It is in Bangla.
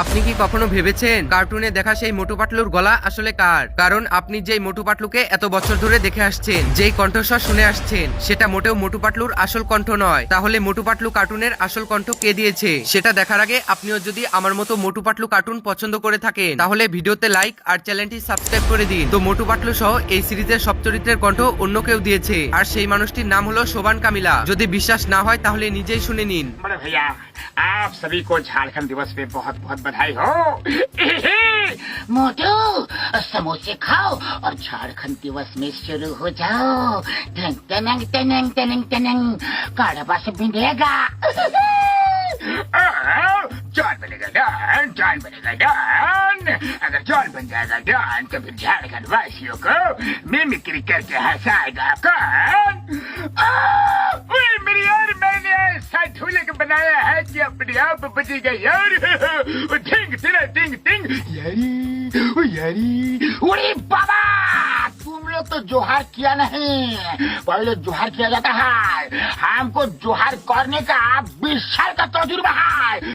আপনি কি কখনো ভেবেছেন কার্টুনে দেখা সেই মোটু পাতলুর গলা আসলে কার? কারণ আপনি যেই মোটু পাতলুকে এত বছর ধরে দেখে আসছেন, যেই কণ্ঠস্বর শুনে আসছেন, সেটা মোটেও মোটু পাতলুর আসল কণ্ঠ নয়। তাহলে মোটু পাতলু কার্টুনের আসল কণ্ঠ কে দিয়েছে সেটা দেখার আগে আপনিও যদি আমার মতো মোটু পাতলু কার্টুন পছন্দ করে থাকেন, তাহলে ভিডিওতে লাইক আর চ্যানেলটি সাবস্ক্রাইব করে দিন। তো মোটু পাতলু সহ এই সিরিজের সব চরিত্রের কণ্ঠ অন্য কেউ দিয়েছে, আর সেই মানুষটির নাম হলো শোভান কামিলা। যদি বিশ্বাস না হয় তাহলে নিজেই শুনে নিন। बड़े भैया, आप सभी को झारखंड दिवस पे बहुत बहुत बधाई हो। मोटू समोसे खाओ और झारखंड दिवस में शुरू हो जाओ। टनंग टनंग टनंग टनंग टनंग काढ़ा से बिंदेगा। जॉन बनेगा डॉन, जॉन बनेगा डॉन। अगर जॉन बन जाएगा डॉन तो फिर झारखंड वासियों को मिमिक्री करके हंसाएगा कौन? मेरी यार, मैंने ऐसा ढोलक बनाया है कि अपने आप बजेगा यार। टिंग टिंग टिंग टिंग यारी यारी। उड़ी बाबा, तुम लोग तो जोहार किया नहीं। पहले जोहार किया जाता है, हमको जोहार करने का 20 साल का तजुर्बा है।